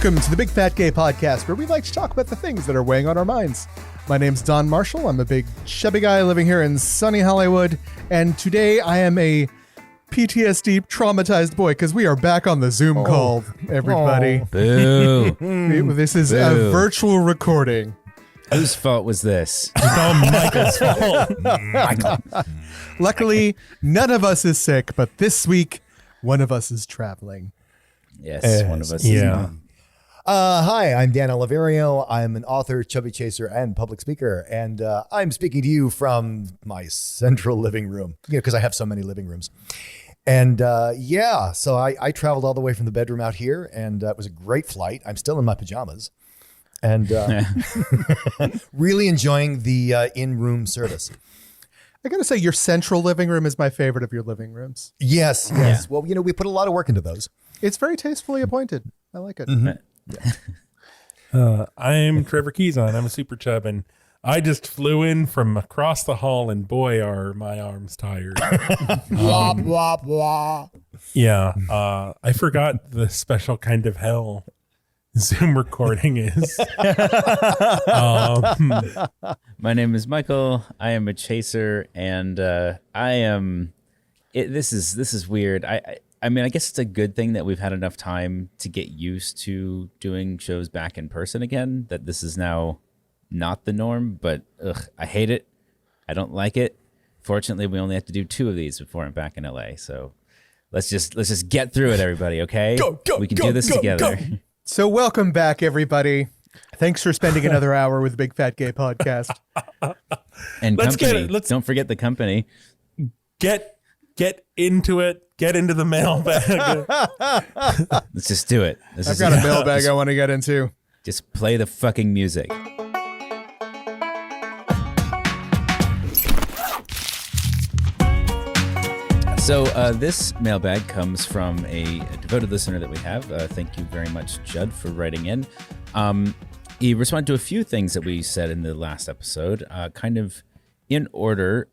Welcome to the Big Fat Gay Podcast, where we like to talk about the things that are weighing on our minds. My name's Don Marshall. I'm a big chubby guy living here in sunny Hollywood, and today I am a PTSD traumatized boy because we are back on the Zoom call, everybody. Boo. This is a virtual recording. Whose fault was this? Michael's fault. Michael. Luckily, none of us is sick, but this week, one of us is traveling. Yes, one of us is not. Hi, I'm Dan Oliverio. I'm an author, chubby chaser, and public speaker, and I'm speaking to you from my central living room, because I have so many living rooms. And so I traveled all the way from the bedroom out here, and it was a great flight. I'm still in my pajamas, and really enjoying the in-room service. I gotta say, your central living room is my favorite of your living rooms. Yes. Yeah. Well, we put a lot of work into those. It's very tastefully appointed. I like it. Mm-hmm. I'm Trevor Keyson. I'm a super chub, and I just flew in from across the hall, and boy, are my arms tired. Blah, blah, blah. Yeah. I forgot the special kind of hell Zoom recording is. My name is Michael. I am a chaser, and I am. This is weird. I mean, I guess it's a good thing that we've had enough time to get used to doing shows back in person again, that this is now not the norm, but I hate it. I don't like it. Fortunately, we only have to do 2 of these before I'm back in LA. So let's just get through it, everybody, okay? We can do this together. So welcome back, everybody. Thanks for spending another hour with the Big Fat Gay Podcast. And Let's company. get it. Don't forget the company. Get into it. Get into the mailbag. Let's just do it. I've got a mailbag I want to get into. Just play the fucking music. So this mailbag comes from a devoted listener that we have. Thank you very much, Judd, for writing in. He responded to a few things that we said in the last episode, kind of in order.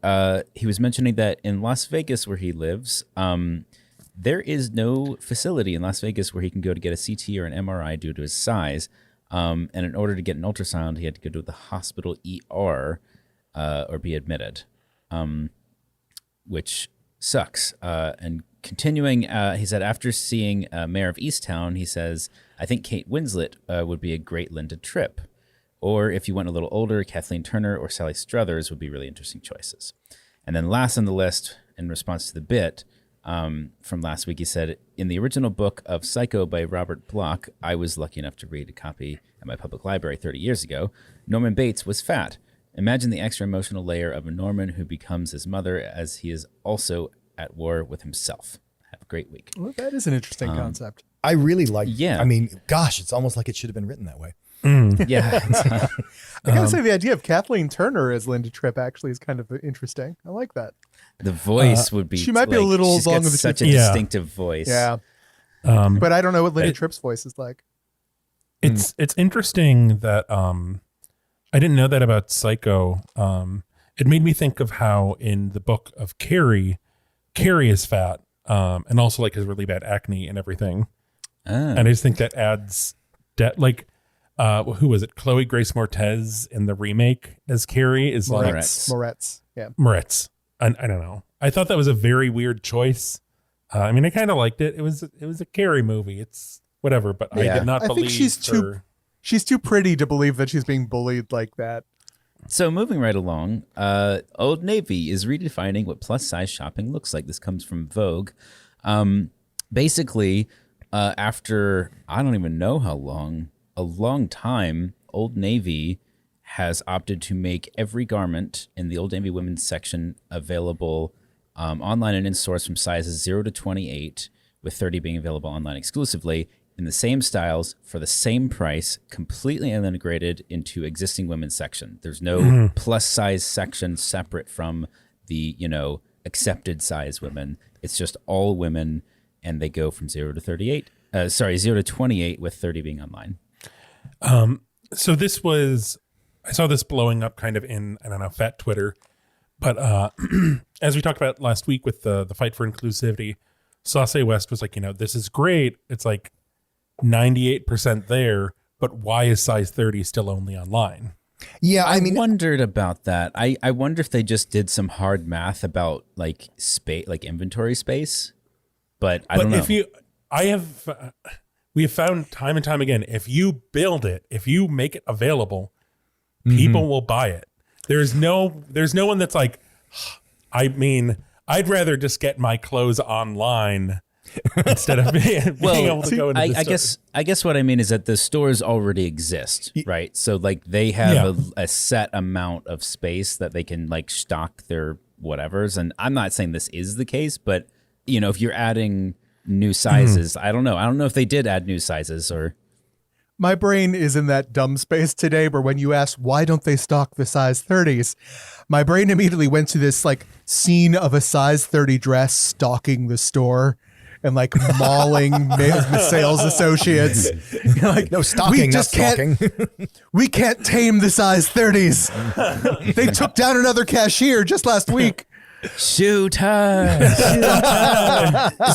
He was mentioning that in Las Vegas, where he lives, there is no facility in Las Vegas where he can go to get a CT or an MRI due to his size. And in order to get an ultrasound, he had to go to the hospital ER or be admitted, which sucks. And continuing, he said, after seeing Mayor of Easttown, he says, I think Kate Winslet would be a great Linda Tripp. Or if you went a little older, Kathleen Turner or Sally Struthers would be really interesting choices. And then last on the list, in response to the bit from last week, he said, in the original book of Psycho by Robert Bloch, I was lucky enough to read a copy at my public library 30 years ago. Norman Bates was fat. Imagine the extra emotional layer of a Norman who becomes his mother as he is also at war with himself. Have a great week. Well, that is an interesting concept. I really like. Yeah. I mean, gosh, it's almost like it should have been written that way. Yeah. I gotta say, the idea of Kathleen Turner as Linda Tripp actually is kind of interesting. I like that. The voice would be. She might be a little she's long got of a such a Yeah. distinctive voice. Yeah. But I don't know what Linda Tripp's voice is like. It's interesting that I didn't know that about Psycho. It made me think of how in the book of Carrie is fat, and also like has really bad acne and everything. And I just think that adds who was it? Chloe Grace Moretz in the remake as Carrie is Moretz. Yeah. Moretz. I don't know. I thought that was a very weird choice. I mean, I kind of liked it. It was a Carrie movie. It's whatever, but I did not believe she's too pretty to believe that she's being bullied like that. So moving right along, Old Navy is redefining what plus size shopping looks like. This comes from Vogue. Basically, after I don't even know how long, a long time, Old Navy has opted to make every garment in the Old Navy women's section available online and in stores from sizes 0 to 28, with 30 being available online exclusively, in the same styles for the same price, completely integrated into existing women's section. There's no plus size section separate from the, accepted size women. It's just all women, and they go from 0 to 38. 0 to 28, with 30 being online. So this was, I saw this blowing up kind of in, I don't know, fat Twitter. But as we talked about last week with the fight for inclusivity, Sauce West was like, this is great. It's like, 98% there, but why is size 30 still only online? Yeah, I wondered about that. I wonder if they just did some hard math about like space, like inventory space. But I don't know. We have found time and time again, if you build it, if you make it available, people will buy it. There's no one that's like, I mean, I'd rather just get my clothes online instead of being able to go into the store. I guess what I mean is that the stores already exist, right? So like they have a set amount of space that they can like stock their whatevers. And I'm not saying this is the case, but you know, if you're adding new sizes, I don't know. I don't know if they did add new sizes or. My brain is in that dumb space today where when you ask why don't they stock the size 30s, my brain immediately went to this like scene of a size 30 dress stalking the store and like mauling sales associates. You're like, no, stalking, not stalking. We can't tame the size 30s. They took down another cashier just last week. Shoot her.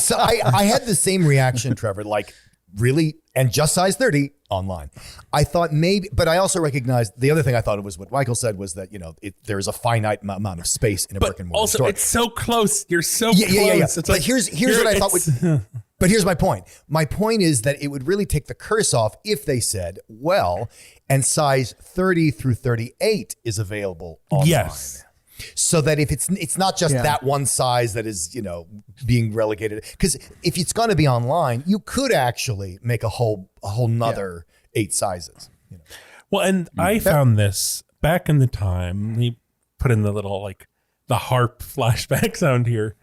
So I had the same reaction, Trevor, like really, and just size 30 online. I thought maybe, but I also recognized the other thing I thought it was what Michael said was that, you know, there's a finite amount of space in a brick and mortar also, store. It's so close. You're so close. Yeah. It's but like, here's what I thought but here's my point. My point is that it would really take the curse off if they said, well, and size 30 through 38 is available online. Yes. So that if it's not just that one size that is, you know, being relegated, because if it's going to be online, you could actually make a whole nother 8 sizes. You know? Well, and I found this back in the time. We put in the little like the harp flashback sound here.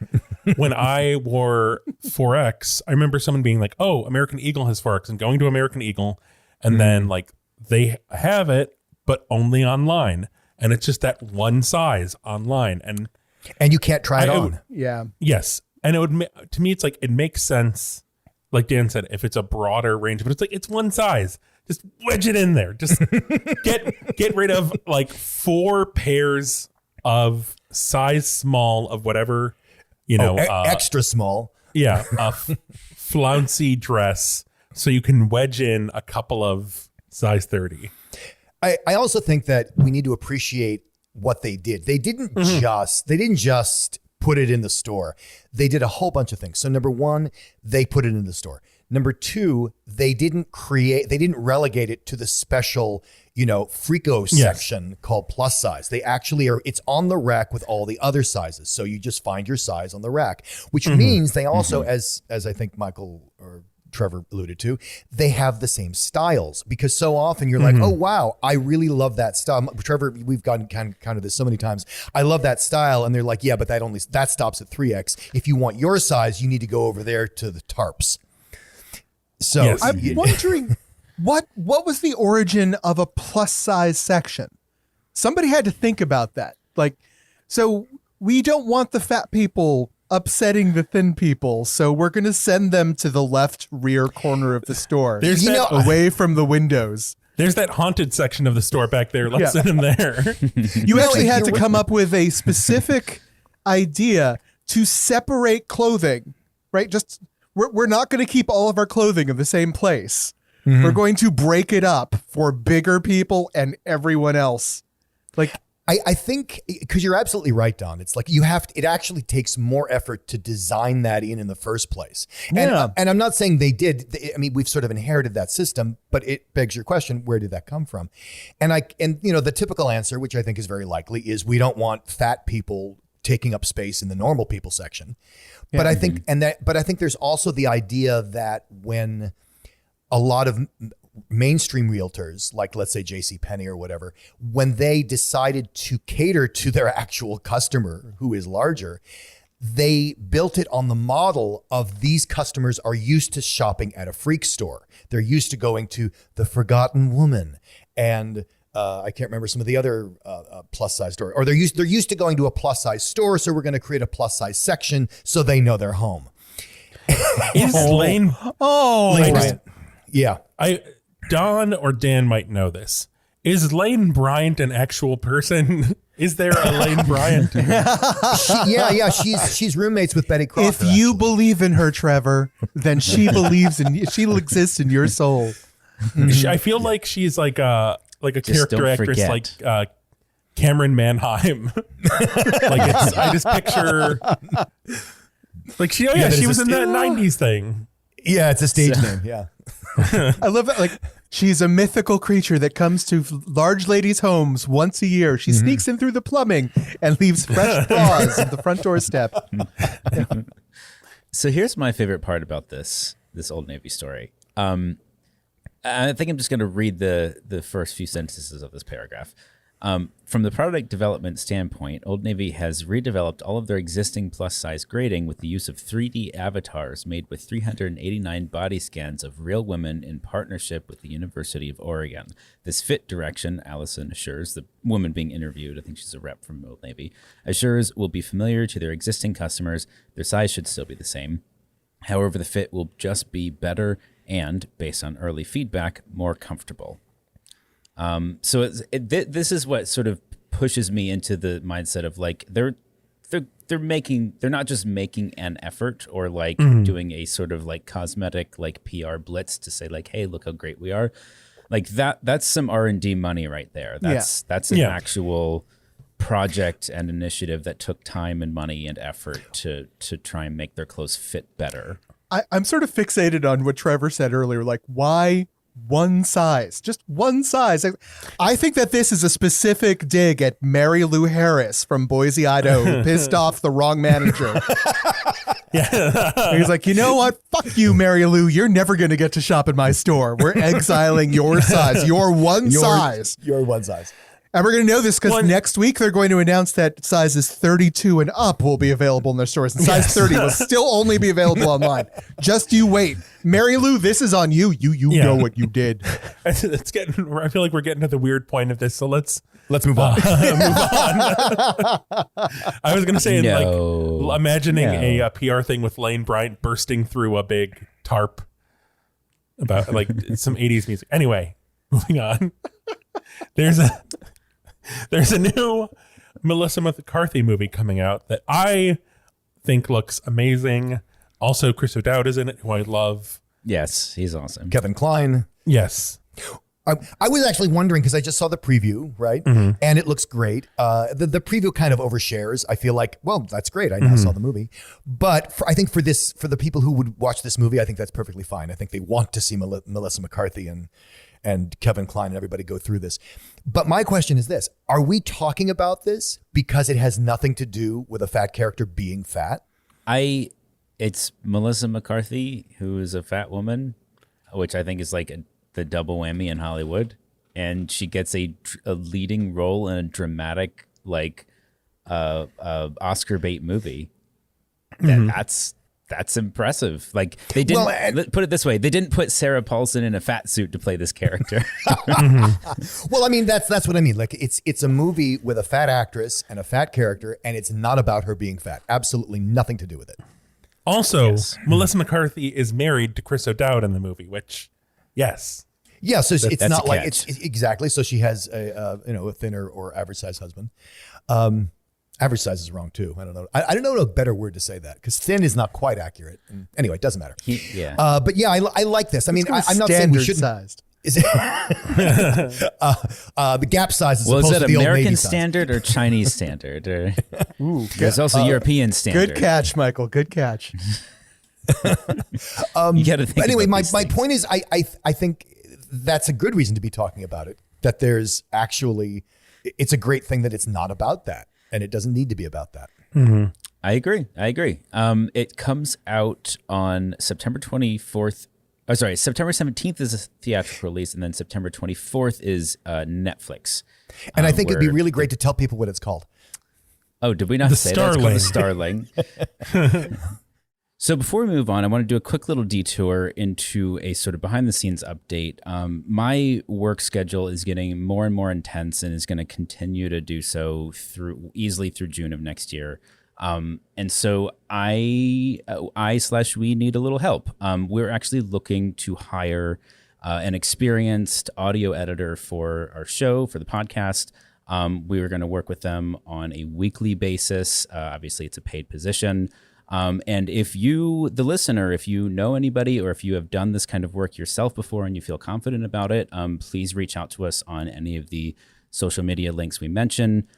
When I wore 4X, I remember someone being like, "Oh, American Eagle has 4X," and going to American Eagle, and then like they have it, but only online. And it's just that one size online, and you can't try it on. Yes, and it would to me, it's like it makes sense. Like Dan said, if it's a broader range, but it's like it's one size, just wedge it in there. Just get rid of like 4 pairs of size small of whatever, you know, extra small. Yeah, a flouncy dress, so you can wedge in a couple of size 30. I also think that we need to appreciate what they did. They didn't just put it in the store. They did a whole bunch of things. So number one, they put it in the store. Number two, they didn't relegate it to the special, you know, Frico section called plus size. They actually it's on the rack with all the other sizes. So you just find your size on the rack, which means they also, as I think Michael or Trevor alluded to, they have the same styles, because so often you're like, oh wow, I really love that style. Trevor, we've gotten kind of this so many times. I love that style, and they're like, yeah, but that stops at 3X. If you want your size, you need to go over there to the tarps. So I'm wondering what was the origin of a plus size section? Somebody had to think about that. Like, so we don't want the fat people upsetting the thin people, so we're going to send them to the left rear corner of the store. Away from the windows. There's that haunted section of the store back there. Let's send them there. You actually had to come up with a specific idea to separate clothing, right? Just we're not going to keep all of our clothing in the same place. We're going to break it up for bigger people and everyone else. Like, I think, because you're absolutely right, Don. It's like it actually takes more effort to design that in the first place. And I'm not saying they did. I mean, we've sort of inherited that system, but it begs your question, where did that come from? And you know, the typical answer, which I think is very likely, is we don't want fat people taking up space in the normal people section. But I think, but I think there's also the idea that when a lot of mainstream realtors, like let's say JCPenney or whatever, when they decided to cater to their actual customer who is larger, they built it on the model of these customers are used to shopping at a freak store. They're used to going to the Forgotten Woman and I can't remember some of the other plus size stores, or they're used to going to a plus size store. So we're going to create a plus size section so they know they're home. Is Lane? Right. Yeah. Don or Dan might know this. Is Lane Bryant an actual person? Is there a Lane Bryant? Yeah. She's roommates with Betty Crocker. If you believe in her, Trevor, then she believes in. She exists in your soul. I feel like she's like a Just character don't actress, forget. like Cameron Manheim. I just picture like she was in that '90s thing. Yeah, it's a stage name. Yeah. I love it. Like she's a mythical creature that comes to large ladies' homes once a year. She sneaks in through the plumbing and leaves fresh paws at the front doorstep. So here's my favorite part about this Old Navy story. I think I'm just going to read the first few sentences of this paragraph. From the product development standpoint, Old Navy has redeveloped all of their existing plus-size grading with the use of 3D avatars made with 389 body scans of real women in partnership with the University of Oregon. This fit direction, Allison assures, the woman being interviewed, I think she's a rep from Old Navy, assures will be familiar to their existing customers. Their size should still be the same. However, the fit will just be better and, based on early feedback, more comfortable. So this is what sort of pushes me into the mindset of like they're not just making an effort or like doing a sort of like cosmetic like PR blitz to say like, hey, look how great we are. Like that's some R&D money right there. That's an actual project and initiative that took time and money and effort to try and make their clothes fit better. I'm sort of fixated on what Trevor said earlier. Like, why one size? Just one size. I think that this is a specific dig at Mary Lou Harris from Boise, Idaho, who pissed off the wrong manager. He's like, you know what? Fuck you, Mary Lou. You're never going to get to shop in my store. We're exiling your size. Your one size. Your one size. And we're going to know this because next week they're going to announce that sizes 32 and up will be available in their stores. And size 30 will still only be available online. Just you wait. Mary Lou, this is on you. You know what you did. It's getting. I feel like we're getting to the weird point of this. So let's move on. I was going to say, like, imagining a PR thing with Lane Bryant bursting through a big tarp about like some 80s music. Anyway, moving on. There's a new Melissa McCarthy movie coming out that I think looks amazing. Also, Chris O'Dowd is in it, who I love. Yes, he's awesome. Kevin Kline. Yes. I was actually wondering because I just saw the preview, right? And it looks great. The preview kind of overshares. I feel like, well, that's great. I now saw the movie. But I think for the people who would watch this movie, I think that's perfectly fine. I think they want to see Melissa McCarthy and Kevin Kline and everybody go through this. But my question is this. Are we talking about this because it has nothing to do with a fat character being fat? It's Melissa McCarthy, who is a fat woman, which I think is like the double whammy in Hollywood. And she gets a leading role in a dramatic, like, Oscar bait movie. That's impressive. Like they didn't put it this way. They didn't put Sarah Paulson in a fat suit to play this character. Well, I mean, that's what I mean. Like it's a movie with a fat actress and a fat character, and it's not about her being fat. Absolutely nothing to do with it. Also, Melissa McCarthy is married to Chris O'Dowd in the movie, which, yes. Yeah, so it's that's not a like catch. it's exactly. So she has a thinner or average size husband. Average size is wrong too. I don't know. I don't know a better word to say that because thin is not quite accurate. And anyway, it doesn't matter. But yeah, I like this. I mean, I'm not saying we shouldn't. Sized. Is it the Gap size is supposed Is to that be Old Navy American size. standard or Chinese standard? Or, there's also European standard. Good catch, Michael. Good catch. You got to think. But anyway, about my point is, I think that's a good reason to be talking about it. That there's actually, it's a great thing that it's not about that, and it doesn't need to be about that. I agree. It comes out on September 24th. Oh, sorry, September 17th is a theatrical release, and then September 24th is Netflix. And I think it'd be really great to tell people what it's called. Oh, did we not say that? It's called The Starling. So before we move on, I want to do a quick little detour into a sort of behind-the-scenes update. My work schedule is getting more and more intense and is going to continue to do so easily through June of next year. And so we need a little help. We're actually looking to hire an experienced audio editor for our show, for the podcast. We were going to work with them on a weekly basis. Obviously, it's a paid position. And if you, the listener, if you know anybody or if you have done this kind of work yourself before and you feel confident about it, please reach out to us on any of the social media links we mention.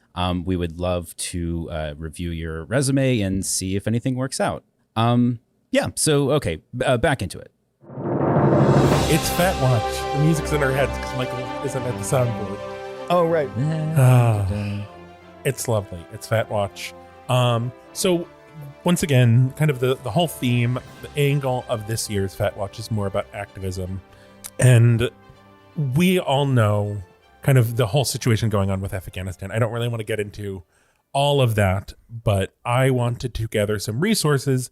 We would love to review your resume and see if anything works out. So, okay, back into it. It's Fat Watch. The music's in our heads because Michael isn't at the soundboard. Oh, right. It's lovely. It's Fat Watch. So once again, kind of the whole theme, the angle of this year's Fat Watch is more about activism. And we all know kind of the whole situation going on with Afghanistan. I don't really want to get into all of that, but I wanted to gather some resources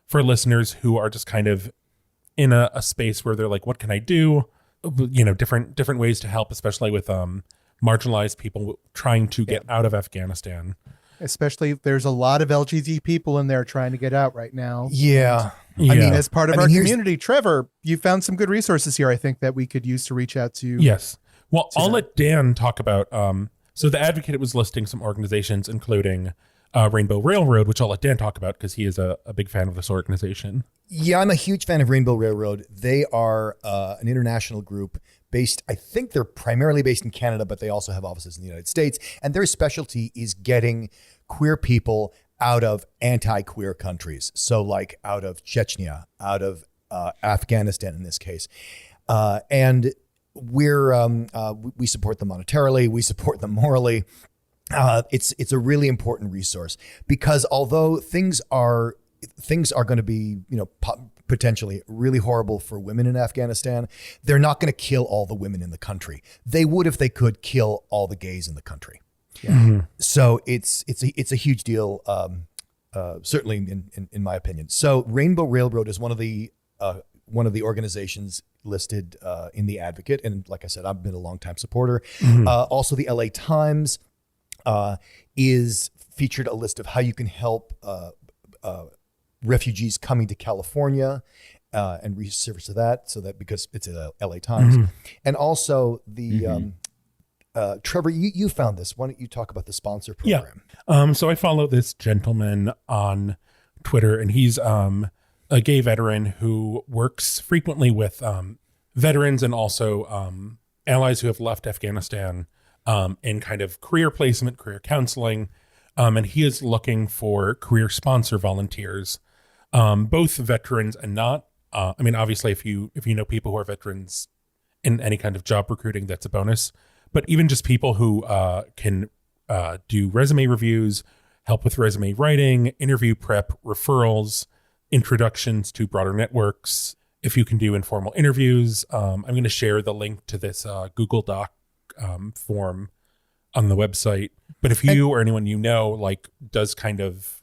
for listeners who are just kind of in a space where they're like, what can I do? You know, different ways to help, especially with marginalized people trying to get out of Afghanistan. Especially there's a lot of LGBT people in there trying to get out right now. Yeah. I mean, as part of our community, Trevor, you found some good resources here, I think, that we could use to reach out to. Yes. Well, I'll let Dan talk about, so the Advocate was listing some organizations, including Rainbow Railroad, which I'll let Dan talk about because he is a big fan of this organization. Yeah, I'm a huge fan of Rainbow Railroad. They are an international group based, I think they're primarily based in Canada, but they also have offices in the United States. And their specialty is getting queer people out of anti-queer countries. So like out of Chechnya, out of Afghanistan in this case. And we support them monetarily, we support them morally. It's a really important resource because although things are going to be, potentially really horrible for women in Afghanistan, they're not going to kill all the women in the country. They would, if they could, kill all the gays in the country. Yeah. Mm-hmm. So it's a huge deal, certainly in my opinion. So Rainbow Railroad is one of the organizations listed in the Advocate, and like I said, I've been a longtime supporter. Mm-hmm. Also, the LA Times is featured a list of how you can help refugees coming to California and research to that, so that because it's a LA Times. Mm-hmm. And also the Trevor, you found this. Why don't you talk about the sponsor program? Yeah. So I follow this gentleman on Twitter, and he's a gay veteran who works frequently with veterans and also allies who have left Afghanistan in kind of career placement, career counseling. And he is looking for career sponsor volunteers, both veterans and not. I mean, obviously, if you know people who are veterans in any kind of job recruiting, that's a bonus. But even just people who can do resume reviews, help with resume writing, interview prep, referrals, introductions to broader networks. If you can do informal interviews, I'm going to share the link to this Google Doc form on the website. But if you or anyone you know, like, does kind of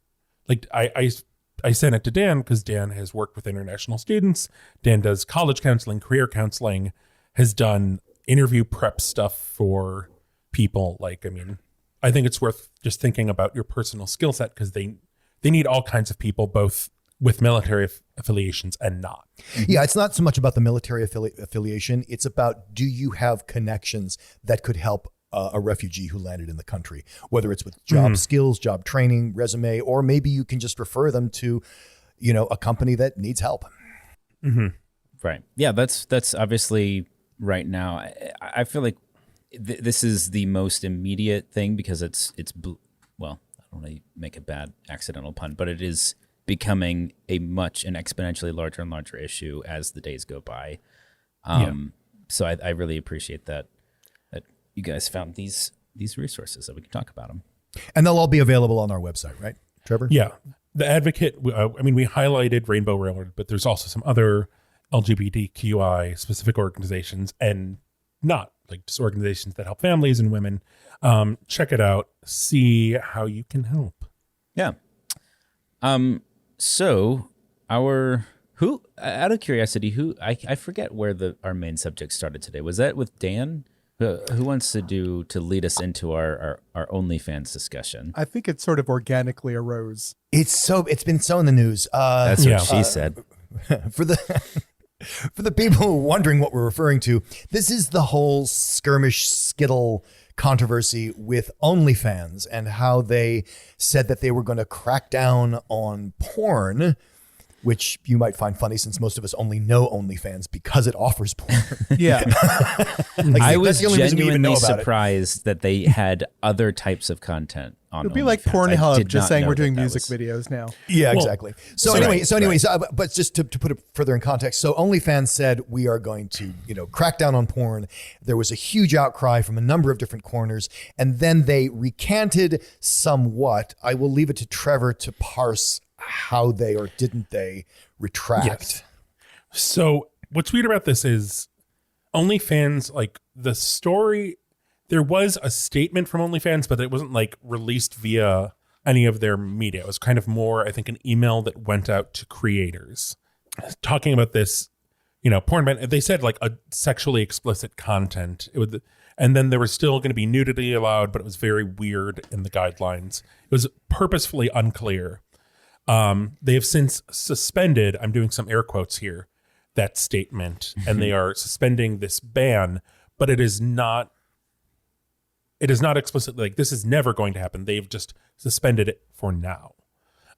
like, I sent it to Dan because Dan has worked with international students. Dan does college counseling, career counseling, has done interview prep stuff for people. Like, I mean, I think it's worth just thinking about your personal skill set because they need all kinds of people, both with military affiliations and not. Yeah, it's not so much about the military affiliation. It's about, do you have connections that could help a refugee who landed in the country, whether it's with job skills, job training, resume, or maybe you can just refer them to, a company that needs help. Mm-hmm. Right. Yeah, that's obviously right now. I feel like this is the most immediate thing because well, I don't want to make a bad accidental pun, but it is becoming an exponentially larger and larger issue as the days go by. So I really appreciate that you guys found these resources that we can talk about them. And they'll all be available on our website, right, Trevor? Yeah. The Advocate, we highlighted Rainbow Railroad, but there's also some other LGBTQI specific organizations and not like just organizations that help families and women. Check it out. See how you can help. Yeah. So out of curiosity, I forget where our main subject started today. Was that with Dan? Who wants to lead us into our OnlyFans discussion? I think it sort of organically arose. It's been so in the news. That's what she said. For the people wondering what we're referring to, this is the whole skirmish skittle controversy with OnlyFans and how they said that they were going to crack down on porn, which you might find funny since most of us only know OnlyFans because it offers porn. Yeah. Like, I that's was the only reason we even know genuinely about it. surprised that they had other types of content on It'd be like OnlyFans. I Pornhub did just not saying know we're doing that music was- videos now. Yeah, Well, exactly. So right, anyway, but just to put it further in context, so OnlyFans said we are going to, crack down on porn. There was a huge outcry from a number of different corners, and then they recanted somewhat. I will leave it to Trevor to parse how they or didn't they retract. Yes. So what's weird about this is OnlyFans, like the story, there was a statement from OnlyFans, but it wasn't like released via any of their media. It was kind of more, I think, an email that went out to creators talking about this, porn ban. They said like a sexually explicit content. It would, and then there was still going to be nudity allowed, but it was very weird in the guidelines. It was purposefully unclear. They have since suspended, I'm doing some air quotes here, that statement, and they are suspending this ban, but it is not explicitly like this is never going to happen. They've just suspended it for now.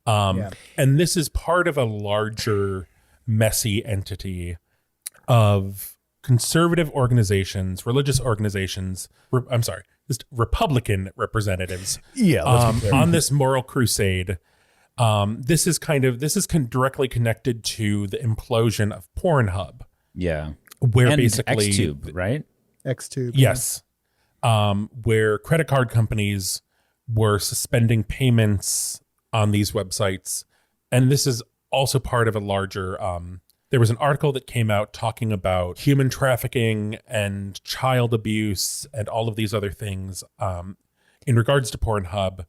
And this is part of a larger messy entity of conservative organizations, religious organizations, just Republican representatives on this moral crusade. This is directly connected to the implosion of Pornhub. Yeah. Where And basically Xtube, right? Xtube. Yes. Where credit card companies were suspending payments on these websites. And this is also part of a larger, there was an article that came out talking about human trafficking and child abuse and all of these other things. In regards to Pornhub,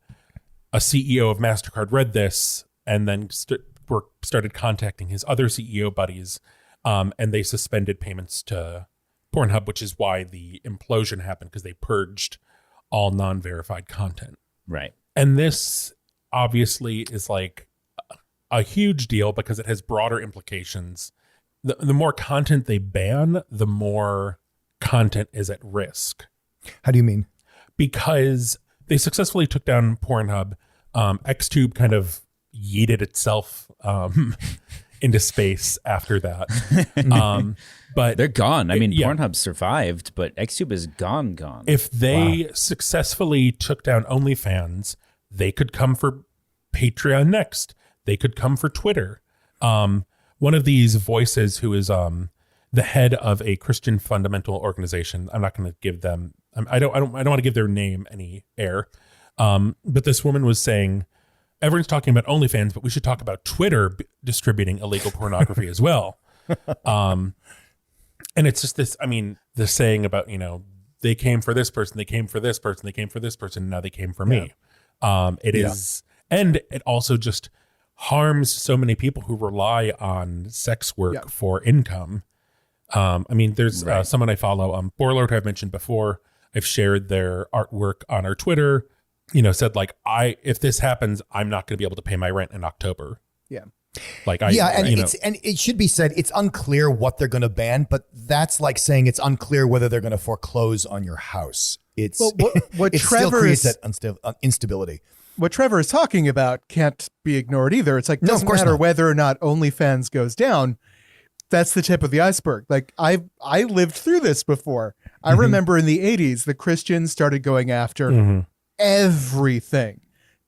a CEO of MasterCard read this and then started contacting his other CEO buddies, and they suspended payments to Pornhub, which is why the implosion happened, because they purged all non-verified content. Right. And this obviously is like a huge deal because it has broader implications. The more content they ban, the more content is at risk. How do you mean? Because they successfully took down Pornhub. Xtube kind of yeeted itself into space after that. But They're gone. I mean, yeah. Pornhub survived, but Xtube is gone. If they successfully took down OnlyFans, they could come for Patreon next. They could come for Twitter. One of these voices who is the head of a Christian fundamental organization, I'm not going to give them, I don't want to give their name any air. But this woman was saying, everyone's talking about OnlyFans, but we should talk about Twitter distributing illegal pornography as well. And it's just this, the saying about, they came for this person, they came for this person, they came for this person, and now they came for me. It is, and it also just harms so many people who rely on sex work for income. There's someone I follow, Borlord, who I've mentioned before. I've shared their artwork on our Twitter, said like, if this happens, I'm not going to be able to pay my rent in October. Yeah. And it should be said, it's unclear what they're going to ban, but that's like saying it's unclear whether they're going to foreclose on your house. It still creates that instability. What Trevor is talking about can't be ignored either. It's like, doesn't matter whether or not OnlyFans goes down. That's the tip of the iceberg. Like I lived through this before. I remember in the 80s, the Christians started going after everything.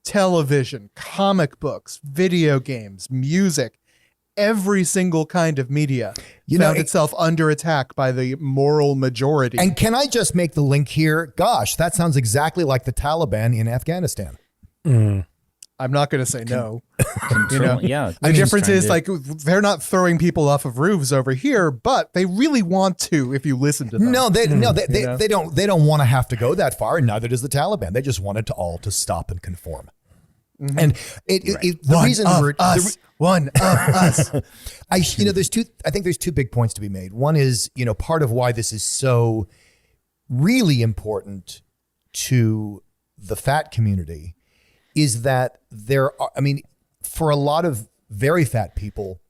Television, comic books, video games, music, every single kind of media found itself under attack by the moral majority. And can I just make the link here? Gosh, that sounds exactly like the Taliban in Afghanistan. I'm not going to say no. Yeah. The difference is like they're not throwing people off of roofs over here, but they really want to if you listen to them. They don't want to have to go that far, and neither does the Taliban. They just want it to stop and conform. And the reason one of us. I think there's two big points to be made. One is, part of why this is so really important to the fat community is that for a lot of very fat people,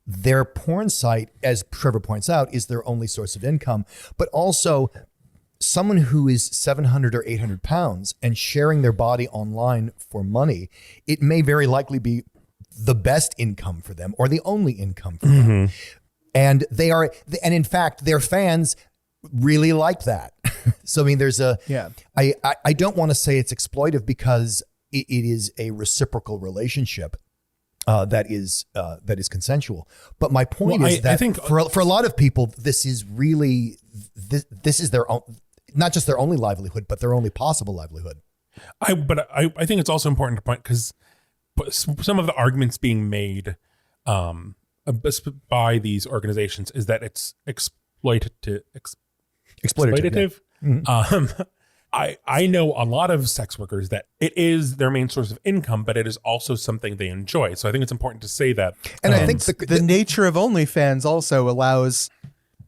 their porn site, as Trevor points out, is their only source of income, but also someone who is 700 or 800 pounds and sharing their body online for money, it may very likely be the best income for them or the only income for them. And and in fact, their fans really like that. So, I mean, there's I don't want to say it's exploitive because it is a reciprocal relationship that is consensual. But my point is that I think for a lot of people, this is really, this is their own, not just their only livelihood, but their only possible livelihood. I think it's also important to point, because some of the arguments being made by these organizations is that it's exploitative. Yeah. I know a lot of sex workers that it is their main source of income, but it is also something they enjoy. So I think it's important to say that. And I think the nature of OnlyFans also allows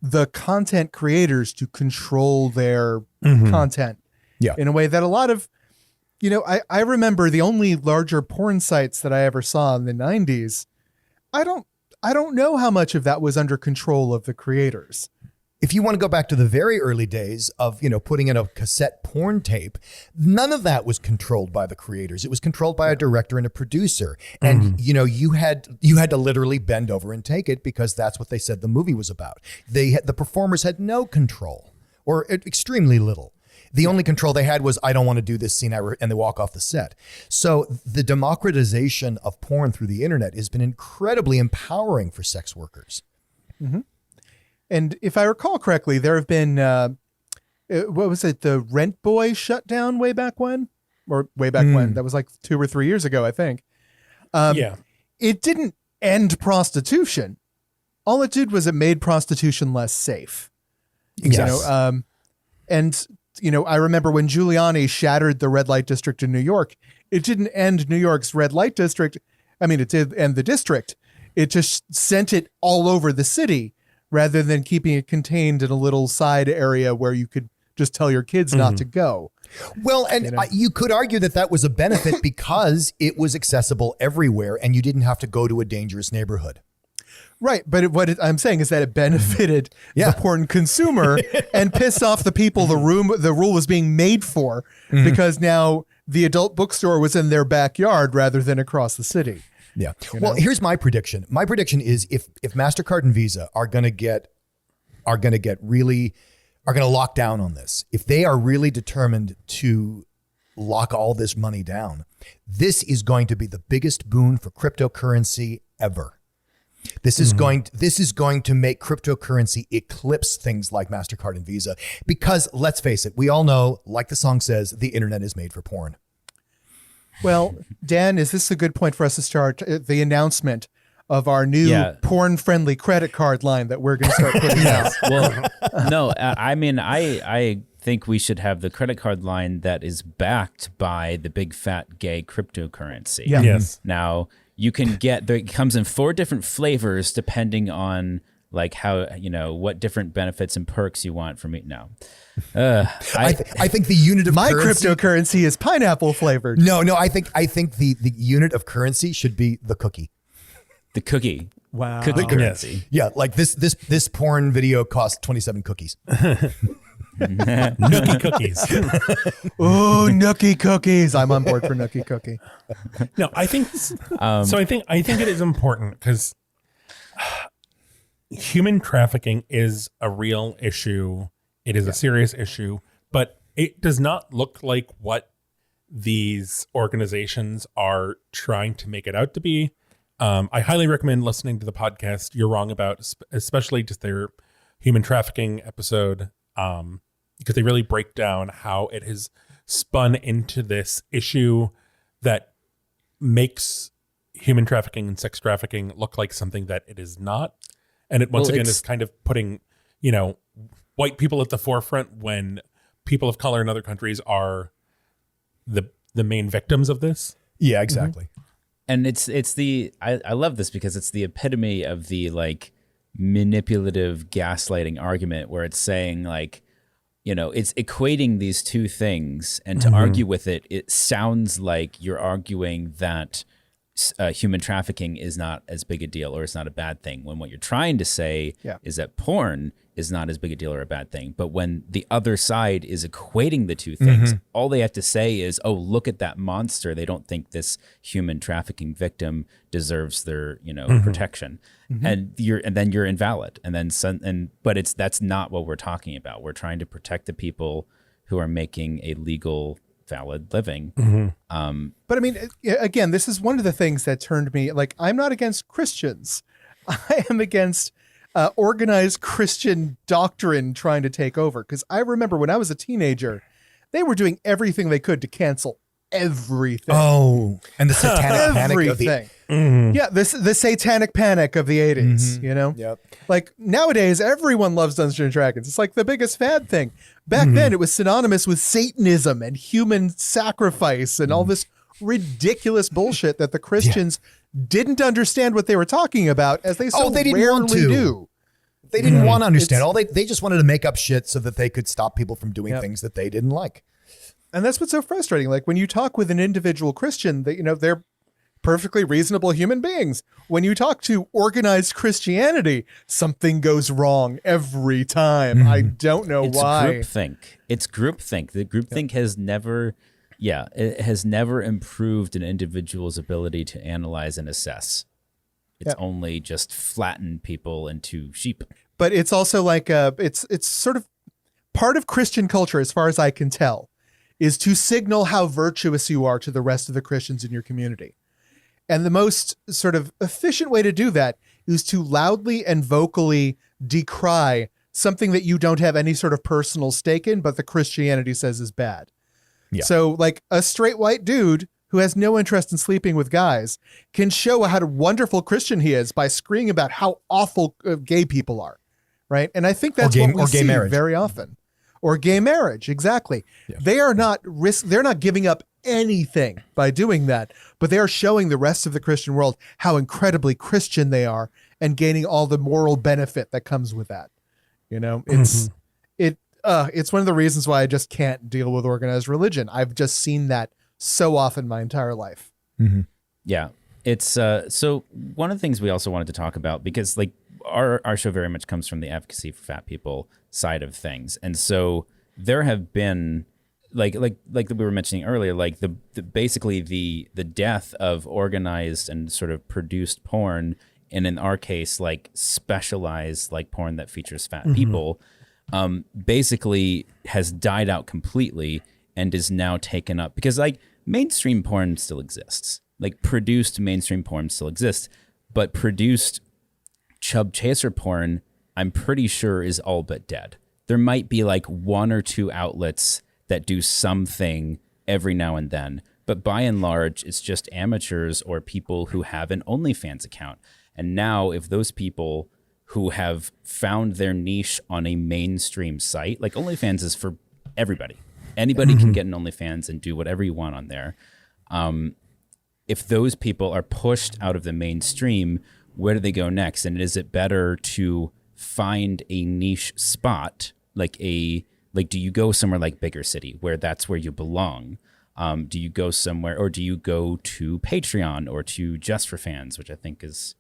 the content creators to control their content in a way that a lot of, I remember the only larger porn sites that I ever saw in the 90s. I don't know how much of that was under control of the creators. If you want to go back to the very early days of, putting in a cassette porn tape, none of that was controlled by the creators. It was controlled by a director and a producer. And, you had to literally bend over and take it because that's what they said the movie was about. The performers had no control, or extremely little. The only control they had was, I don't want to do this scene, and they walk off the set. So the democratization of porn through the internet has been incredibly empowering for sex workers. Mm-hmm. And if I recall correctly, there have been, what was it? The Rent Boy shutdown way back when? That was like 2 or 3 years ago, I think. It didn't end prostitution. All it did was it made prostitution less safe. Yes. I remember when Giuliani shattered the red light district in New York, it didn't end New York's red light district. I mean, it did end the district. It just sent it all over the city, rather than keeping it contained in a little side area where you could just tell your kids not to go. Well, and you could argue that was a benefit because it was accessible everywhere and you didn't have to go to a dangerous neighborhood. Right. But what I'm saying is that it benefited the porn consumer and pissed off the people the rule was being made for, because now the adult bookstore was in their backyard rather than across the city. Yeah. Well, here's my prediction. My prediction is if MasterCard and Visa are going to lock down on this, if they are really determined to lock all this money down, this is going to be the biggest boon for cryptocurrency ever. This is going to make cryptocurrency eclipse things like MasterCard and Visa, because let's face it, we all know, like the song says, the internet is made for porn. Well, Dan, is this a good point for us to start the announcement of our new porn-friendly credit card line that we're going to start putting out? Well, no, I mean, I think we should have the credit card line that is backed by the big fat gay cryptocurrency. Yeah. Yes. Now, you can it comes in 4 different flavors depending on like how, what different benefits and perks you want from it. No. I think the unit of my currency, cryptocurrency is pineapple flavored. No, I think the unit of currency should be the cookie. The cookie. Wow. Cookie currency. Yeah, like this porn video cost 27 cookies. Nookie cookies. Oh, Nookie cookies. I'm on board for Nookie cookie. No, I think so. I think it is important because human trafficking is a real issue. It is a serious issue, but it does not look like what these organizations are trying to make it out to be. I highly recommend listening to the podcast You're Wrong About, especially just their human trafficking episode, because they really break down how it has spun into this issue that makes human trafficking and sex trafficking look like something that it is not. And it once again is kind of putting, white people at the forefront when people of color in other countries are the main victims of this. Yeah, exactly. And it's I love this because it's the epitome of the like manipulative gaslighting argument where it's saying like, it's equating these two things, and to argue with it, it sounds like you're arguing that human trafficking is not as big a deal or it's not a bad thing, when what you're trying to say is that porn is not as big a deal or a bad thing. But when the other side is equating the two things, all they have to say is, oh, look at that monster. They don't think this human trafficking victim deserves their, protection. And then you're invalid. But that's not what we're talking about. We're trying to protect the people who are making a legal, valid living. But I mean, again, this is one of the things that turned me, like, I'm not against Christians. I am against organized Christian doctrine trying to take over. Because I remember when I was a teenager, they were doing everything they could to cancel everything. Oh, and the satanic panic of the... Yeah, the satanic panic of the 80s, Yep. Like nowadays, everyone loves Dungeons and Dragons. It's like the biggest fad thing. Back then, it was synonymous with Satanism and human sacrifice and all this ridiculous bullshit that the Christians didn't understand what they were talking about, as they so they didn't rarely want to. do. They didn't want to understand. They just wanted to make up shit so that they could stop people from doing things that they didn't like. And that's what's so frustrating. Like when you talk with an individual Christian, that they're perfectly reasonable human beings. When you talk to organized Christianity, something goes wrong every time. I don't know why. It's groupthink. The groupthink has never, it has never improved an individual's ability to analyze and assess. It's only just flattened people into sheep. But it's also like it's sort of part of Christian culture, as far as I can tell, is to signal how virtuous you are to the rest of the Christians in your community. And the most sort of efficient way to do that is to loudly and vocally decry something that you don't have any sort of personal stake in, but the Christianity says is bad. Yeah. So like a straight white dude who has no interest in sleeping with guys can show how wonderful Christian he is by screaming about how awful gay people are. Right. And I think that's what we see very often. Or gay marriage. Exactly. Yeah. They are not they're not giving up anything by doing that, but they are showing the rest of the Christian world how incredibly Christian they are and gaining all the moral benefit that comes with that. It's one of the reasons why I just can't deal with organized religion. I've just seen that so often my entire life. Yeah. It's so one of the things we also wanted to talk about, because like our show very much comes from the advocacy for fat people side of things. And so there have been like we were mentioning earlier, like the basically the death of organized and sort of produced porn, and in our case, like specialized like porn that features fat people, basically has died out completely and is now taken up because like mainstream porn still exists, like produced mainstream porn still exists, but produced chub chaser porn, I'm pretty sure is all but dead. There might be like one or two outlets that do something every now and then, but by and large, it's just amateurs or people who have an OnlyFans account. And now if those people who have found their niche on a mainstream site, like OnlyFans is for everybody. Anybody can get an OnlyFans and do whatever you want on there. If those people are pushed out of the mainstream, where do they go next? And is it better to find a niche spot, do you go somewhere like Bigger City, where that's where you belong? Do you go somewhere, or do you go to Patreon or to Just for Fans, which I think is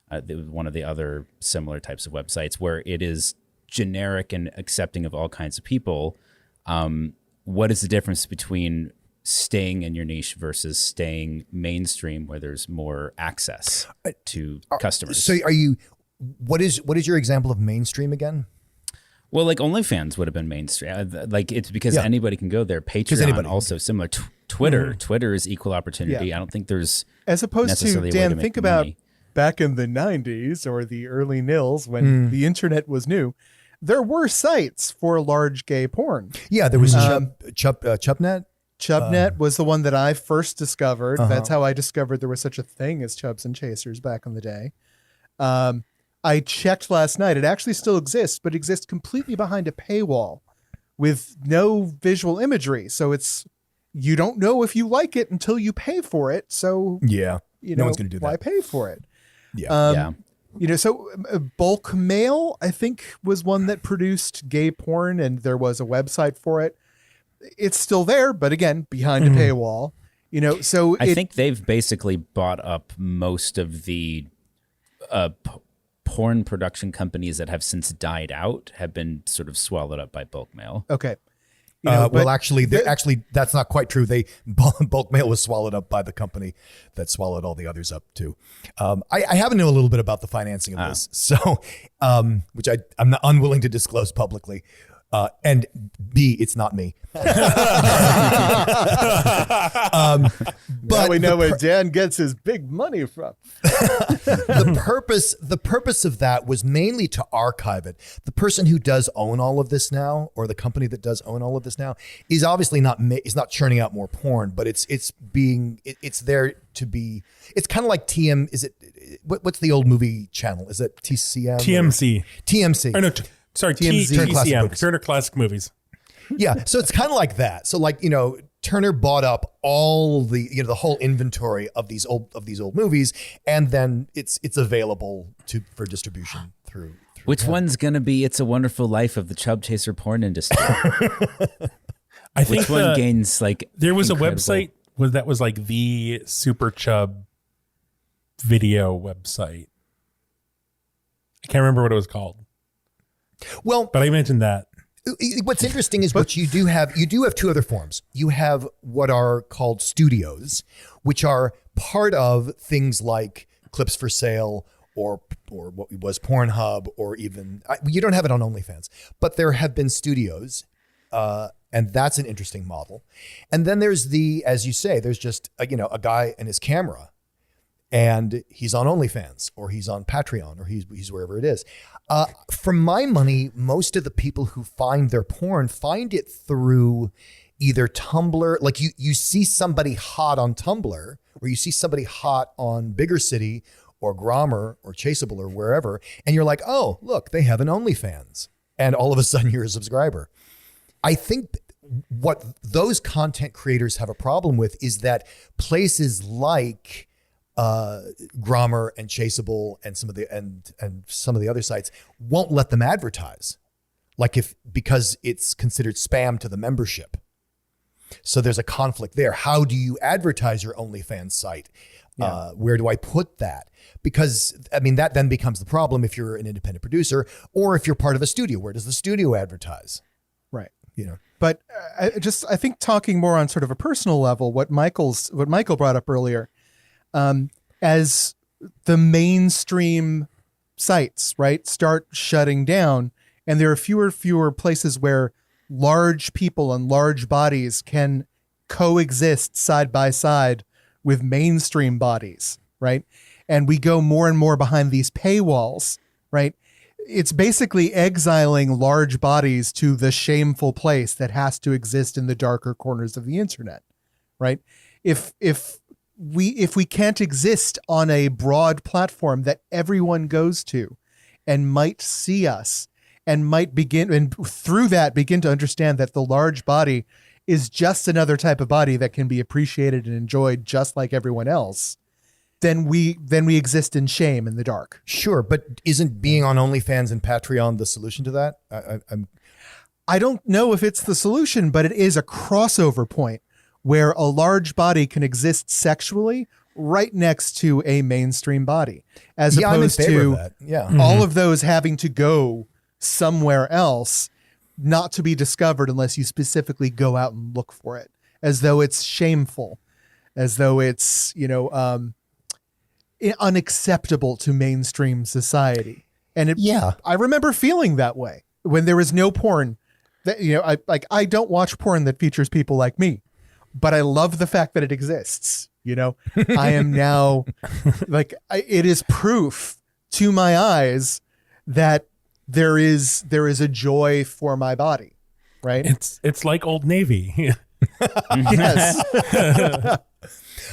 one of the other similar types of websites where it is generic and accepting of all kinds of people? What is the difference between staying in your niche versus staying mainstream where there's more access to customers? So what is your example of mainstream again? Well, like OnlyFans would have been mainstream. Like it's because anybody can go there. Patreon also similar. Twitter, Twitter is equal opportunity. I don't think there's as opposed to Dan. Think about back in the 90s or the early nils when the internet was new. There were sites for large gay porn. Yeah, there was Chubnet. Chubnet was the one that I first discovered. That's how I discovered there was such a thing as Chubs and Chasers back in the day. I checked last night. It actually still exists, but exists completely behind a paywall with no visual imagery. So you don't know if you like it until you pay for it. So no one's going to do that. Why pay for it? Yeah. So Bulk Mail, I think, was one that produced gay porn, and there was a website for it. It's still there, but again, behind a paywall. I think they've basically bought up most of the porn production companies that have since died out have been sort of swallowed up by bulk mail. Okay. Well, actually, that's not quite true. Bulk mail was swallowed up by the company that swallowed all the others up too. I happen to know a little bit about the financing of this, so which I'm not unwilling to disclose publicly. And B, it's not me. But now we know where Dan gets his big money from. The purpose of that was mainly to archive it. The person who does own all of this now, or the company that does own all of this now, is obviously not churning out more porn, but it's there to be. It's kind of like TM. Is it what's the old movie channel? Is it TCM? TMC. TMC. Oh, no, sorry, TCM. Turner Classic Movies. Yeah, so it's kind of like that. So like, Turner bought up all the the whole inventory of these old movies, and then it's available for distribution through Which one's gonna be It's a Wonderful Life of the Chub Chaser porn industry? I think which one gains like there was incredible... a website that was like the Super Chub video website. I can't remember what it was called. Well, but I mentioned that. What's interesting is what you do have two other forms. You have what are called studios, which are part of things like Clips for Sale or what was Pornhub, or even you don't have it on OnlyFans, but there have been studios, and that's an interesting model. And then there's as you say, there's just a guy and his camera, and he's on OnlyFans, or he's on Patreon, or he's wherever it is. For my money, most of the people who find their porn find it through either Tumblr, like you see somebody hot on Tumblr, or you see somebody hot on Bigger City or Grommer or Chaseable or wherever, and you're like, oh, look, they have an OnlyFans. And all of a sudden you're a subscriber. I think what those content creators have a problem with is that places like Grommer and Chaseable and some of the other sites won't let them advertise, because it's considered spam to the membership. So there's a conflict there. How do you advertise your OnlyFans site? Yeah. Where do I put that? Because that then becomes the problem if you're an independent producer, or if you're part of a studio. Where does the studio advertise? Right. But I think talking more on sort of a personal level, what Michael brought up earlier. As the mainstream sites, right, start shutting down, and there are fewer places where large people and large bodies can coexist side by side with mainstream bodies, right? And we go more and more behind these paywalls, right? It's basically exiling large bodies to the shameful place that has to exist in the darker corners of the internet, right? If we can't exist on a broad platform that everyone goes to and might see us and might begin to understand that the large body is just another type of body that can be appreciated and enjoyed just like everyone else, then we exist in shame in the dark. Sure, but isn't being on OnlyFans and Patreon the solution to that? I don't know if it's the solution, but it is a crossover point where a large body can exist sexually right next to a mainstream body, as opposed to all of those having to go somewhere else, not to be discovered unless you specifically go out and look for it, as though it's shameful, as though it's, unacceptable to mainstream society. And I remember feeling that way when there was no porn that, I don't watch porn that features people like me, but I love the fact that it exists. I am now it is proof to my eyes that there is a joy for my body, right? It's like Old Navy. Yes.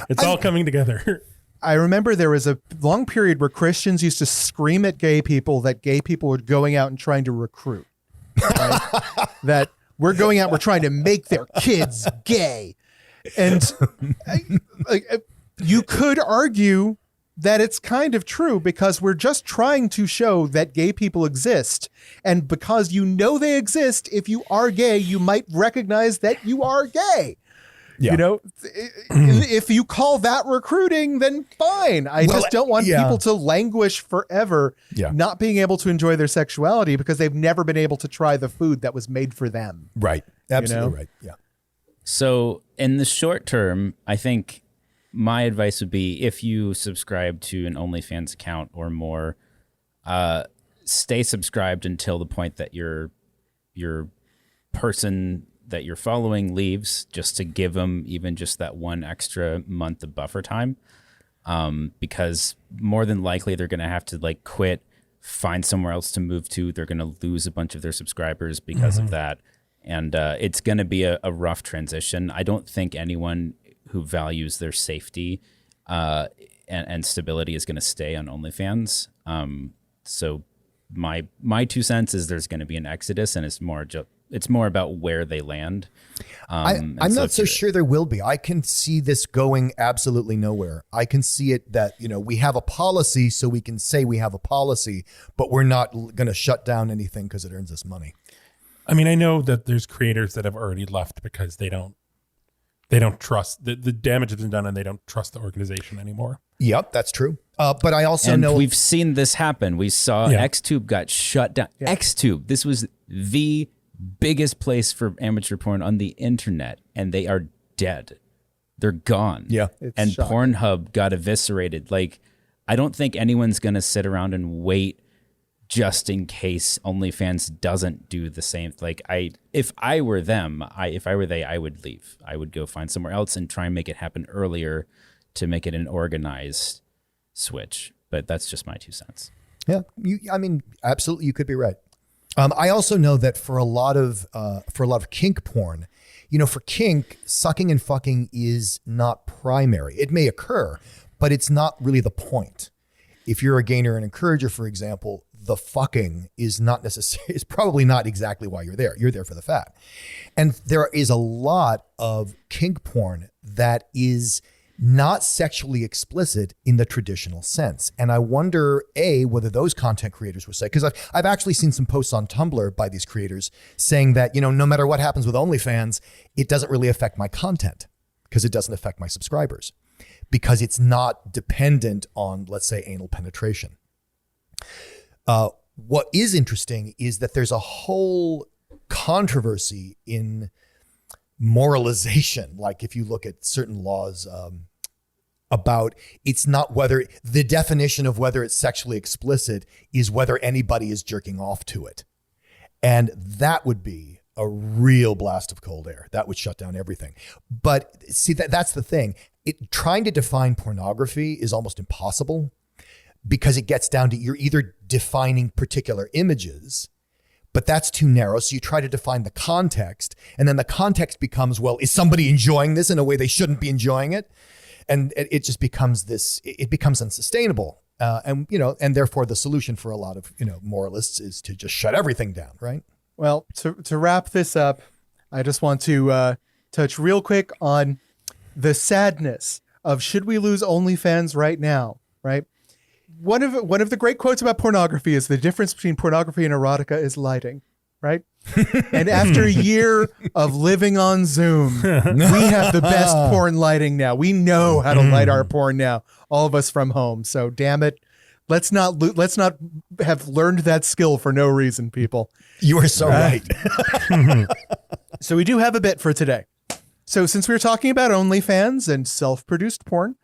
It's all coming together. I remember there was a long period where Christians used to scream at gay people that gay people were going out and trying to recruit. Right? That we're going out, we're trying to make their kids gay. And you could argue that it's kind of true, because we're just trying to show that gay people exist. And because they exist, if you are gay, you might recognize that you are gay. Yeah. if you call that recruiting, then fine. I just don't want yeah. people to languish forever, Yeah. not being able to enjoy their sexuality because they've never been able to try the food that was made for them. Right. Absolutely know? right. Yeah. So in the short term, I think my advice would be if you subscribe to an OnlyFans account or more, stay subscribed until the point that your person that you're following leaves, just to give them even just that one extra month of buffer time. Because more than likely they're going to have to like quit, find somewhere else to move to. They're going to lose a bunch of their subscribers because of that. And it's going to be a rough transition. I don't think anyone who values their safety and stability is going to stay on OnlyFans. So my 2 cents is there's going to be an exodus, and it's more about where they land. I'm not so sure there will be. I can see this going absolutely nowhere. I can see it that, we have a policy, so we can say we have a policy, but we're not going to shut down anything because it earns us money. I mean, I know that there's creators that have already left because they don't trust the damage has been done, and they don't trust the organization anymore. Yep, that's true. But I also and know we've seen this happen. We saw XTube got shut down. Yeah. XTube, this was the biggest place for amateur porn on the internet, and they are dead. They're gone. Yeah. And shocking. Pornhub got eviscerated. Like, I don't think anyone's going to sit around and wait just in case OnlyFans doesn't do the same. Like, if I were them, if I were they, I would leave. I would go find somewhere else and try and make it happen earlier to make it an organized switch. But that's just my 2 cents. Yeah, absolutely, you could be right. I also know that for a lot of kink porn, for kink, sucking and fucking is not primary. It may occur, but it's not really the point. If you're a gainer and encourager, for example, the fucking is probably not exactly why you're there. You're there for the fat. And there is a lot of kink porn that is not sexually explicit in the traditional sense. And I wonder, whether those content creators will say, because I've actually seen some posts on Tumblr by these creators saying that, no matter what happens with OnlyFans, it doesn't really affect my content because it doesn't affect my subscribers because it's not dependent on, let's say, anal penetration. What is interesting is that there's a whole controversy in moralization. Like if you look at certain laws about it's not whether the definition of whether it's sexually explicit is whether anybody is jerking off to it. And that would be a real blast of cold air. That would shut down everything. But see, that's the thing. Trying to define pornography is almost impossible because it gets down to you're either defining particular images, but that's too narrow. So you try to define the context, and then the context becomes, well, is somebody enjoying this in a way they shouldn't be enjoying it? And it just becomes it becomes unsustainable. And therefore the solution for a lot of, moralists is to just shut everything down, right? Well, to wrap this up, I just want to touch real quick on the sadness of should we lose OnlyFans right now, right? One of the great quotes about pornography is the difference between pornography and erotica is lighting, right? And after a year of living on Zoom, we have the best porn lighting now. We know how to light our porn now, all of us from home. So damn it, let's not have learned that skill for no reason, people. You are so right. So we do have a bit for today. So since we were talking about OnlyFans and self-produced porn,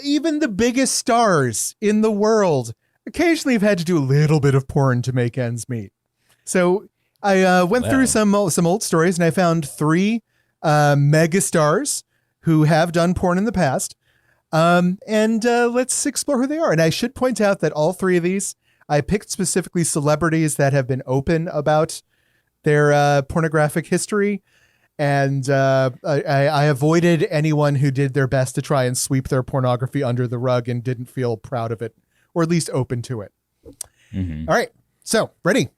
even the biggest stars in the world occasionally have had to do a little bit of porn to make ends meet. So I went through some old stories, and I found 3 mega stars who have done porn in the past. And let's explore who they are. And I should point out that all 3 of these, I picked specifically celebrities that have been open about their pornographic history. And I avoided anyone who did their best to try and sweep their pornography under the rug and didn't feel proud of it, or at least open to it. Mm-hmm. All right. So, ready?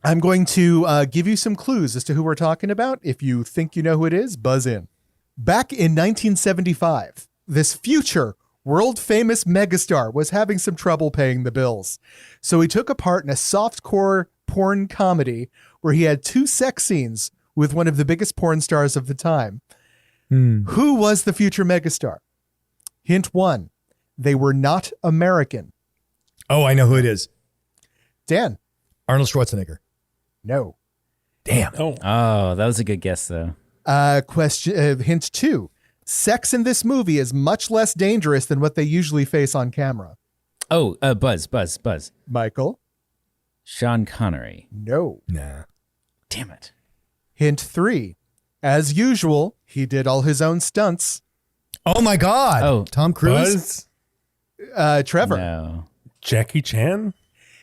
I'm going to give you some clues as to who we're talking about. If you think you know who it is, buzz in. Back in 1975, this future world-famous megastar was having some trouble paying the bills. So he took a part in a softcore porn comedy where he had 2 sex scenes with one of the biggest porn stars of the time. Who was the future megastar? Hint 1, they were not American. Oh, I know who it is. Dan? Arnold Schwarzenegger. No. Damn. Oh, Oh, that was a good guess, though. Hint 2, sex in this movie is much less dangerous than what they usually face on camera. Oh, Buzz. Michael? Sean Connery. No. Nah. Damn it. Hint 3, as usual, he did all his own stunts. Oh my God. Oh. Tom Cruise. Buzz, Trevor? No. Jackie Chan.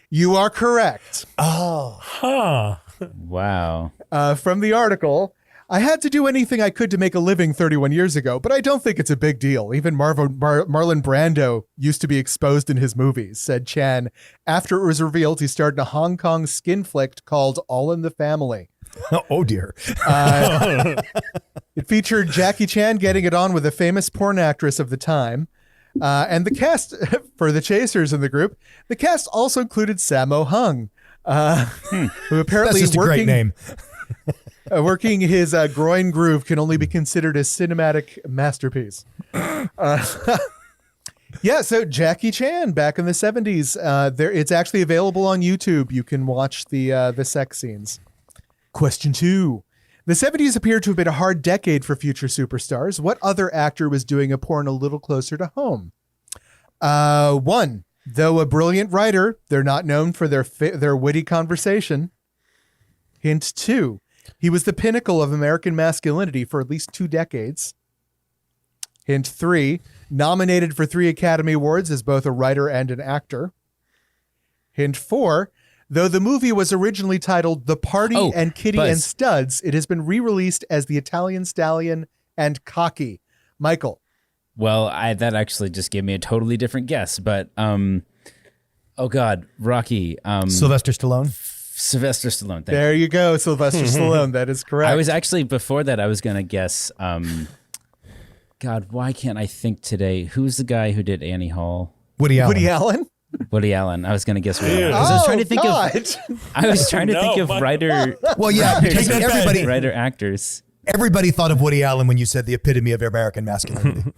You are correct. Oh. Huh. Wow. From the article, I had to do anything I could to make a living 31 years ago, but I don't think it's a big deal. Even Marlon Brando used to be exposed in his movies, said Chan, after it was revealed he starred in a Hong Kong skin flick called All in the Family. Oh dear. It featured Jackie Chan getting it on with a famous porn actress of the time. And the cast, for the chasers in the group, the cast also included Sammo Hung, who apparently That's just a great name. Working his groin groove can only be considered a cinematic masterpiece. Yeah, so Jackie Chan back in the 70s. It's actually available on YouTube. You can watch the sex scenes. Question 2. The 70s appeared to have been a hard decade for future superstars. What other actor was doing a porn a little closer to home? 1. Though a brilliant writer, they're not known for their witty conversation. Hint 2. He was the pinnacle of American masculinity for at least 2 decades. Hint 3. Nominated for 3 Academy Awards as both a writer and an actor. Hint 4. Though the movie was originally titled The Party and Kitty Buzz. and Studs, it has been re-released as The Italian Stallion and Cocky. Michael. Well, that actually just gave me a totally different guess, but oh God, Rocky. Sylvester Stallone. Sylvester Stallone. Thank There you go, Sylvester Stallone. That is correct. I was actually, before that, I was going to guess, God, why can't I think today? Who's the guy who did Annie Hall? Woody Allen. Woody Allen? Woody Allen. I was going to guess Woody Dude. Allen. 'Cause I was trying to think God. I was trying to No, think of Michael. writer, Well, yeah, because writer actors. everybody thought of Woody Allen when you said the epitome of American masculinity.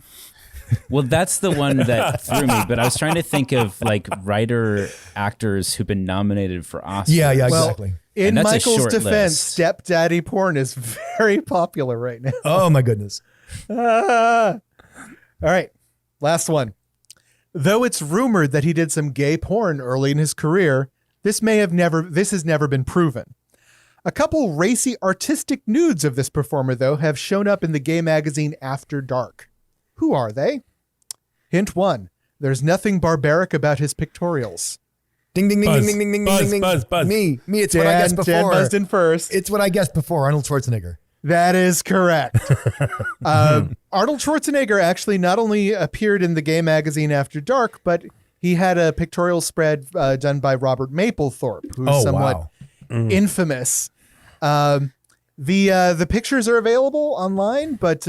Well, that's the one that threw me, but I was trying to think of like writer actors who've been nominated for Oscars. Yeah, Well, exactly. in And that's a Michael's short defense, list. stepdaddy porn is very popular right now. Oh my goodness. All right, last one. Though it's rumored that he did some gay porn early in his career, this has never been proven. A couple racy artistic nudes of this performer, though, have shown up in the gay magazine After Dark. Who are they? Hint 1. There's nothing barbaric about his pictorials. Ding, ding, ding, Buzz, ding, ding, ding, buzz, ding, ding. buzz, buzz. Me. It's what I guessed before. Dan buzzed in first. It's what I guessed before. Arnold Schwarzenegger. That is correct. Arnold Schwarzenegger actually not only appeared in the gay magazine After Dark, but he had a pictorial spread done by Robert Mapplethorpe, who's somewhat infamous. The pictures are available online, but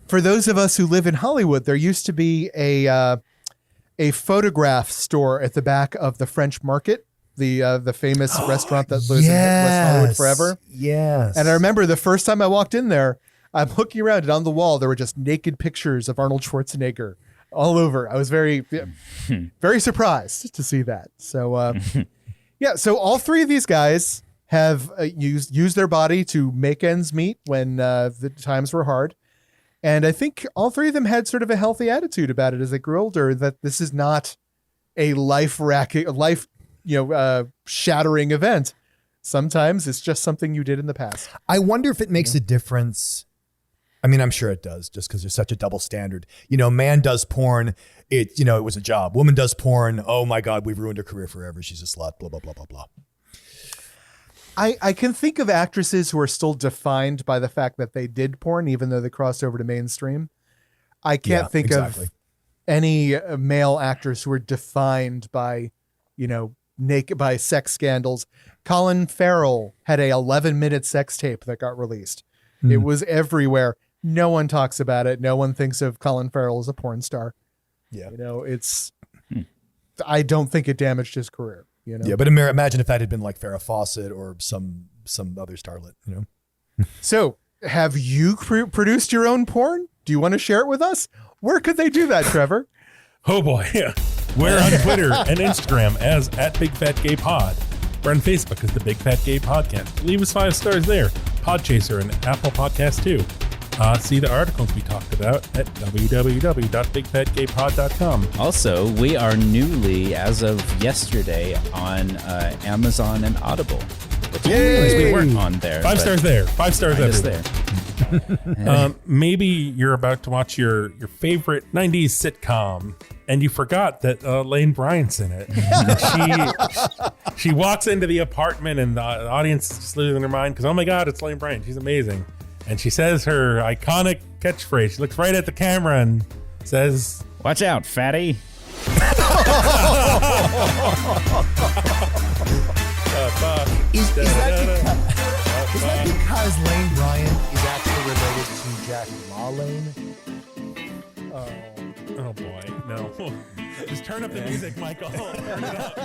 for those of us who live in Hollywood, there used to be a photograph store at the back of the French Market, the famous restaurant that lives in West Hollywood forever. Yes. And I remember the first time I walked in there, I'm looking around and on the wall, there were just naked pictures of Arnold Schwarzenegger all over. I was very, very surprised to see that. So, yeah, so all 3 of these guys have used their body to make ends meet when the times were hard. And I think all 3 of them had sort of a healthy attitude about it as they grew older, that this is not a shattering event. Sometimes it's just something you did in the past. I wonder if it makes a difference. I mean, I'm sure it does, just because there's such a double standard. You know, man does porn. It was a job. Woman does porn. Oh my God, we've ruined her career forever. She's a slut. Blah, blah, blah, blah, blah. I can think of actresses who are still defined by the fact that they did porn, even though they crossed over to mainstream. I can't think of any male actors who are defined by, naked by sex scandals. Colin Farrell had a 11-minute sex tape that got released. It was everywhere. No one talks about it. No one thinks of Colin Farrell as a porn star. Yeah. I don't think it damaged his career. Yeah, but imagine if that had been like Farrah Fawcett or some other starlet. So Have you produced your own porn? Do you want to share it with us? Where could they do that, Trevor? Oh boy. We're on Twitter and Instagram as @BigFatGayPod. We're on Facebook as the Big Fat Gay Podcast. Leave us 5 stars there. Podchaser and Apple Podcast too. See the articles we talked about at www.bigfatgaypod.com. Also, we are newly, as of yesterday, on Amazon and Audible. Yay! We weren't on there. 5 stars there. 5 stars Find us everywhere. there. Maybe you're about to watch your favorite 90s sitcom and you forgot that Lane Bryant's in it. she walks into the apartment and the audience is just losing their mind because, oh my God, it's Lane Bryant. She's amazing. And she says her iconic catchphrase. She looks right at the camera and says, "Watch out, fatty." Is that because Lane Bryant is actually related to Jack LaLanne? oh boy, no. Just turn up the music, Michael. Turn it up.